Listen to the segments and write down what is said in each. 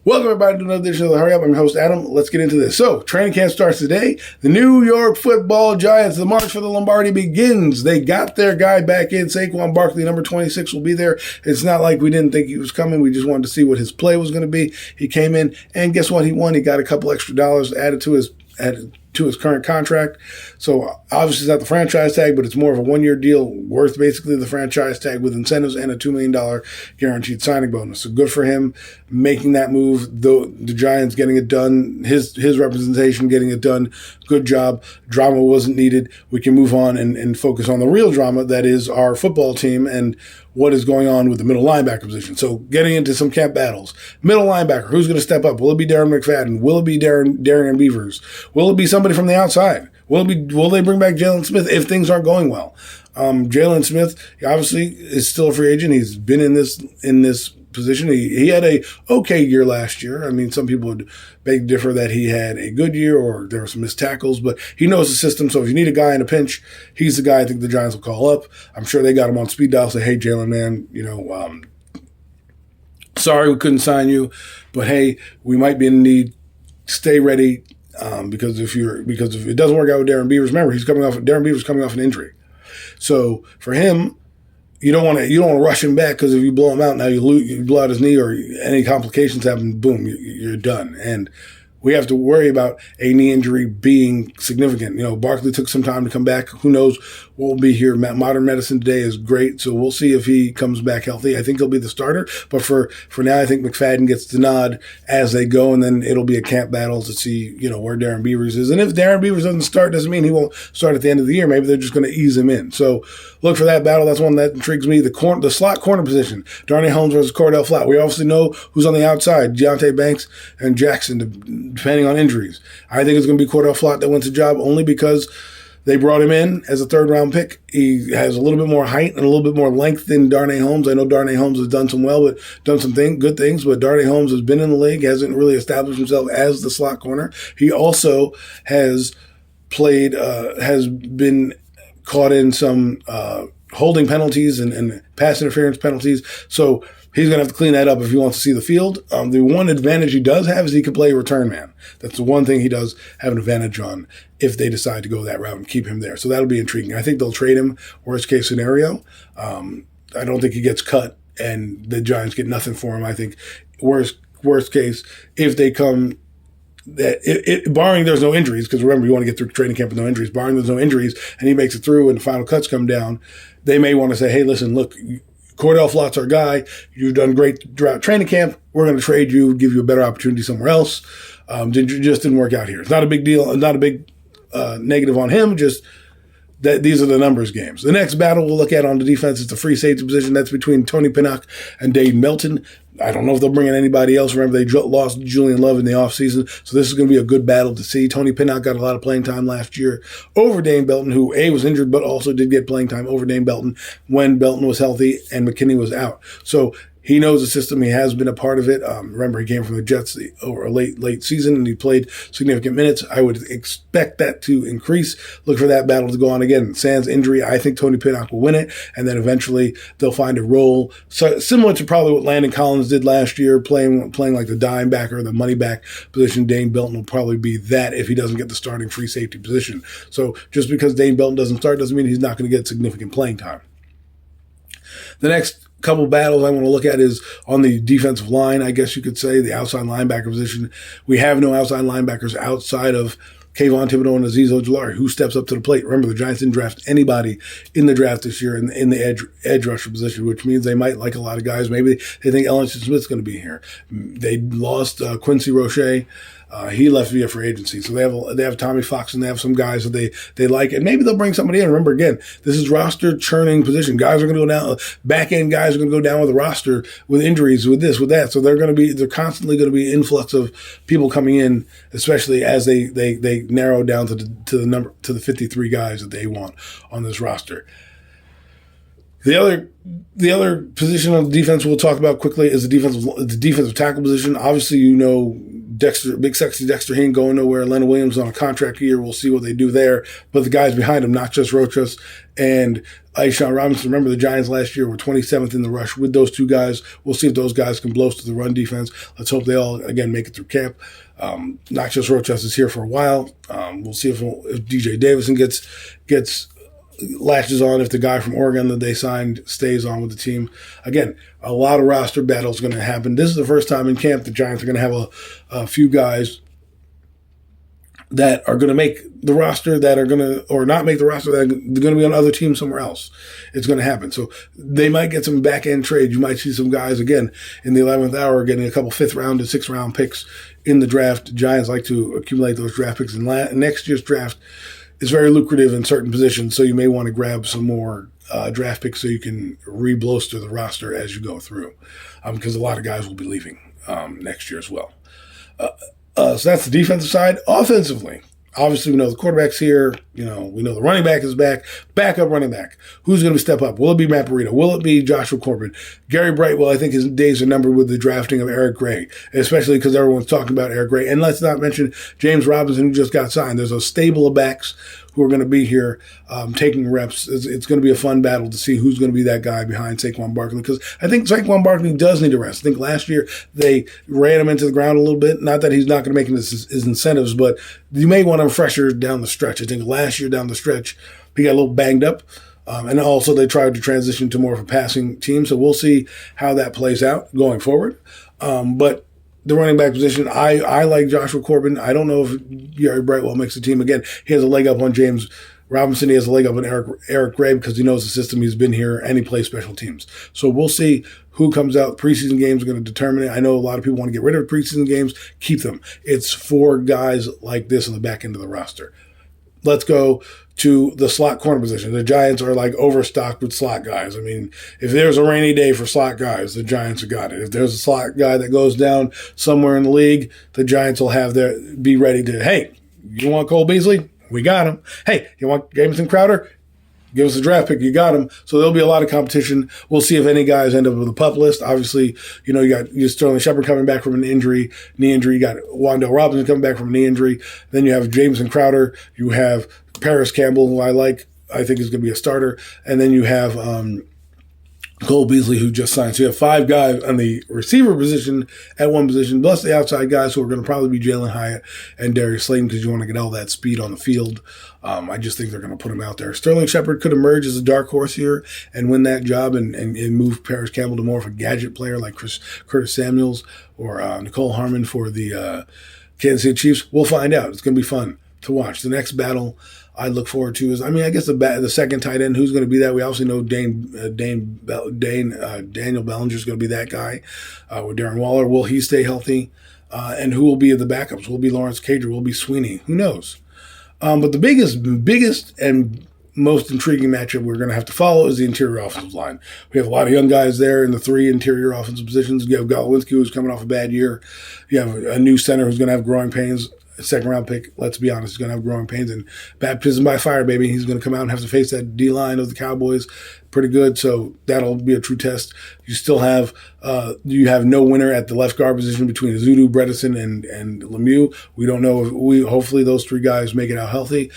Welcome everybody to another edition of the Hurry Up. I'm your host Adam. Let's get into this. So, training camp starts today. The New York Football Giants, the march for the Lombardi begins. They got their guy back in. Saquon Barkley, number 26, will be there. It's not like we didn't think he was coming. We just wanted to see what his play was going to be. He came in, and guess what? He won. He got a couple extra dollars added to his current contract. So obviously it's not the franchise tag, but it's more of a one-year deal worth basically the franchise tag with incentives and a $2 million guaranteed signing bonus. So good for him making that move. The Giants getting it done, his representation getting it done. Good job. Drama wasn't needed. We can move on and focus on the real drama that is our football team and what is going on with the middle linebacker position. So getting into some camp battles. Middle linebacker, who's going to step up? Will it be Darren McFadden? Will it be Darian Beavers? Will it be somebody from the outside? Will they bring back Jaylon Smith if things aren't going well? Jaylon Smith obviously is still a free agent. He's been in this position. He had a okay year last year. I mean, some people would beg to differ that he had a good year or there were some missed tackles, but he knows the system. So if you need a guy in a pinch, he's the guy I think the Giants will call up. I'm sure they got him on speed dial. Say, hey, Jalen, man, sorry we couldn't sign you, but hey, we might be in need. Stay ready because if it doesn't work out with Darren Beavers, remember Darren Beavers coming off an injury. So for him, you don't want to rush him back because if you blow him out now, you blow out his knee or any complications happen, boom, you're done. And we have to worry about a knee injury being significant. Barkley took some time to come back. Who knows what will be here? Modern medicine today is great, so we'll see if he comes back healthy. I think he'll be the starter, but for now, I think McFadden gets the nod as they go, and then it'll be a camp battle to see where Darren Beavers is. And if Darren Beavers doesn't start, doesn't mean he won't start at the end of the year. Maybe they're just going to ease him in. So look for that battle. That's one that intrigues me. The slot corner position: Darnay Holmes versus Cordell Flott. We obviously know who's on the outside: Deonte Banks and Jackson, depending on injuries. I think it's going to be Cordell Flott that wins the job only because they brought him in as a third-round pick. He has a little bit more height and a little bit more length than Darnay Holmes. I know Darnay Holmes has done some good things, but Darnay Holmes has been in the league, hasn't really established himself as the slot corner. He also has been caught in some holding penalties and pass interference penalties. So he's going to have to clean that up if he wants to see the field. The one advantage he does have is he can play return man. That's the one thing he does have an advantage on if they decide to go that route and keep him there. So that'll be intriguing. I think they'll trade him, worst case scenario. I don't think he gets cut and the Giants get nothing for him. I think worst case, if they come barring there's no injuries, because remember, you want to get through training camp with no injuries, barring there's no injuries, and he makes it through and the final cuts come down, they may want to say, hey, listen, look, Cordell Flott's our guy. You've done great throughout training camp. We're going to trade you, give you a better opportunity somewhere else. Just didn't work out here. It's not a big deal, not a big negative on him, just that these are the numbers games. The next battle we'll look at on the defense is the free safety position. That's between Tony Pinnock and Dave Melton. I don't know if they'll bring in anybody else. Remember, they lost Julian Love in the offseason, so this is going to be a good battle to see. Tony Pinnock got a lot of playing time last year over Dane Belton, who, A, was injured, but also did get playing time over Dane Belton when Belton was healthy and McKinney was out. So he knows the system. He has been a part of it. Remember, he came from the Jets over a late season, and he played significant minutes. I would expect that to increase. Look for that battle to go on again. Sans injury, I think Tony Pinnock will win it, and then eventually they'll find a role similar to probably what Landon Collins did last year, playing like the dime backer, the money back position. Dane Belton will probably be that if he doesn't get the starting free safety position. So just because Dane Belton doesn't start doesn't mean he's not going to get significant playing time. The next couple battles I want to look at is on the defensive line, I guess you could say, the outside linebacker position. We have no outside linebackers outside of Kayvon Thibodeau and Azeez Ojulari. Who steps up to the plate? Remember, the Giants didn't draft anybody in the draft this year in the edge rusher position, which means they might like a lot of guys. Maybe they think Ellington Smith's going to be here. They lost Quincy Roche. He left via free agency. So they have Tommy Fox and they have some guys that they like. And maybe they'll bring somebody in. Remember, again, this is roster churning position. Guys are going to go down. Back end guys are going to go down with the roster with injuries, with this, with that. So they're constantly going to be an influx of people coming in, especially as they narrow down to the 53 guys that they want on this roster. The other position on the defense we'll talk about quickly is the defensive tackle position. Obviously, Big sexy Dexter Heen going nowhere. Leonard Williams on a contract year. We'll see what they do there. But the guys behind him, not just Rochus and Aishan Robinson. Remember, the Giants last year were 27th in the rush with those two guys. We'll see if those guys can blow to the run defense. Let's hope they all, again, make it through camp. Not just Rochus is here for a while. We'll see if DJ Davison gets latches on, if the guy from Oregon that they signed stays on with the team. Again, a lot of roster battles going to happen. This is the first time in camp the Giants are going to have a few guys that are going to make the roster, that are going to, or not make the roster, that are going to be on other teams somewhere else. It's going to happen. So they might get some back-end trades. You might see some guys, again, in the 11th hour getting a couple 5th round to 6th round picks in the draft. Giants like to accumulate those draft picks. And next year's draft is very lucrative in certain positions, so you may want to grab some more draft picks so you can re-bolster the roster as you go through, because a lot of guys will be leaving next year as well. So that's the defensive side. Offensively, obviously we know the quarterback's here. We know the running back is back. Backup running back. Who's going to step up? Will it be Matt Burrito? Will it be Joshua Corbin? Gary Brightwell, I think his days are numbered with the drafting of Eric Gray, especially because everyone's talking about Eric Gray. And let's not mention James Robinson, who just got signed. There's a stable of backs who are going to be here taking reps. It's going to be a fun battle to see who's going to be that guy behind Saquon Barkley, because I think Saquon Barkley does need a rest. I think last year they ran him into the ground a little bit. Not that he's not going to make his incentives, but you may want him fresher down the stretch. I think last year down the stretch he got a little banged up. And also they tried to transition to more of a passing team. So we'll see how that plays out going forward. But the running back position, I like Joshua Corbin. I don't know if Gary Brightwell makes the team. Again, he has a leg up on James Robinson. He has a leg up on Eric Gray because he knows the system. He's been here and he plays special teams. So we'll see who comes out. Preseason games are going to determine it. I know a lot of people want to get rid of preseason games. Keep them. It's for guys like this on the back end of the roster. Let's go to the slot corner position. The Giants are like overstocked with slot guys. I mean, if there's a rainy day for slot guys, the Giants have got it. If there's a slot guy that goes down somewhere in the league, the Giants will be ready to, hey, you want Cole Beasley? We got him. Hey, you want Jamison Crowder? Give us a draft pick. You got him. So there'll be a lot of competition. We'll see if any guys end up with a PUP list. Obviously, you got Sterling Shepard coming back from an knee injury. You got Wan'Dale Robinson coming back from a knee injury. Then you have Jamison Crowder. You have Paris Campbell, who I think is going to be a starter. And then you have Cole Beasley, who just signed. So you have 5 guys on the receiver position at one position, plus the outside guys who are going to probably be Jalen Hyatt and Darius Slayton, because you want to get all that speed on the field. I just think they're going to put him out there. Sterling Shepard could emerge as a dark horse here and win that job and move Paris Campbell to more of a gadget player like Curtis Samuels or Nicole Harmon for the Kansas City Chiefs. We'll find out. It's going to be fun to watch. The next battle I look forward to is, I guess the second tight end. Who's going to be that? We obviously know Daniel Bellinger is going to be that guy with Darren Waller. Will he stay healthy? And who will be the backups? Will it be Lawrence Cager? Will it be Sweeney? Who knows? But the biggest and most intriguing matchup we're going to have to follow is the interior offensive line. We have a lot of young guys there in the 3 interior offensive positions. You have Golowinski, who's coming off a bad year. You have a new center who's going to have growing pains. Second-round pick, let's be honest, he's going to have growing pains and baptism by fire, baby. He's going to come out and have to face that D-line of the Cowboys pretty good, so that'll be a true test. You still have you have no winner at the left guard position between Zudu, Bredesen, and Lemieux. We don't know if hopefully those 3 guys make it out healthy.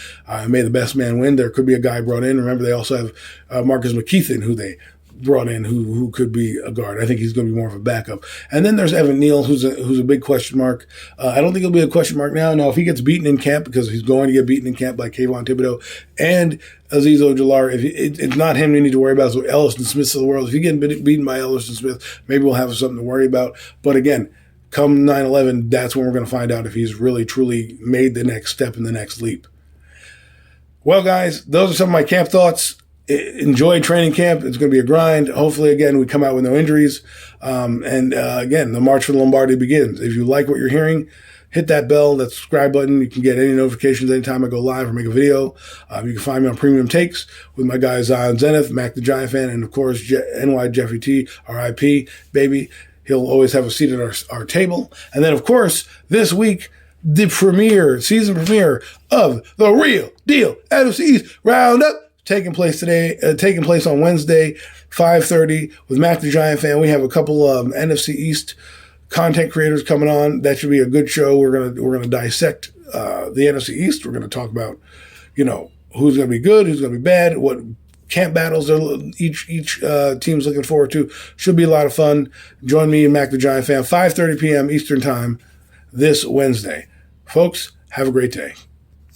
May the best man win. There could be a guy brought in. Remember, they also have Marcus McKeithen, who they brought in, who could be a guard. I think he's going to be more of a backup. And then there's Evan Neal, who's a big question mark. I don't think he'll be a question mark now. Now, if he gets beaten in camp, because he's going to get beaten in camp by Kayvon Thibodeau and Azeez Ojulari, it's not him you need to worry about. So Ellison Smith of the world. If you get beaten by Ellison Smith, maybe we'll have something to worry about. But again, come 9/11, that's when we're going to find out if he's really, truly made the next step in the next leap. Well, guys, those are some of my camp thoughts. Enjoy training camp. It's going to be a grind. Hopefully, again, we come out with no injuries. Again, the March for the Lombardi begins. If you like what you're hearing, hit that bell, that subscribe button. You can get any notifications anytime I go live or make a video. You can find me on Premium Takes with my guys Zion Zenith, Mac the Giant Fan, and, of course, NY Jeffrey T, RIP, baby. He'll always have a seat at our table. And then, of course, this week, the season premiere of The Real Deal NFC East Roundup. Taking place on Wednesday, 5:30 with Mac the Giant Fan. We have a couple of NFC East content creators coming on. That should be a good show. We're gonna dissect the NFC East. We're gonna talk about, who's gonna be good, who's gonna be bad, what camp battles each team's looking forward to. Should be a lot of fun. Join me and Mac the Giant Fan, 5:30 p.m. Eastern Time this Wednesday. Folks, have a great day.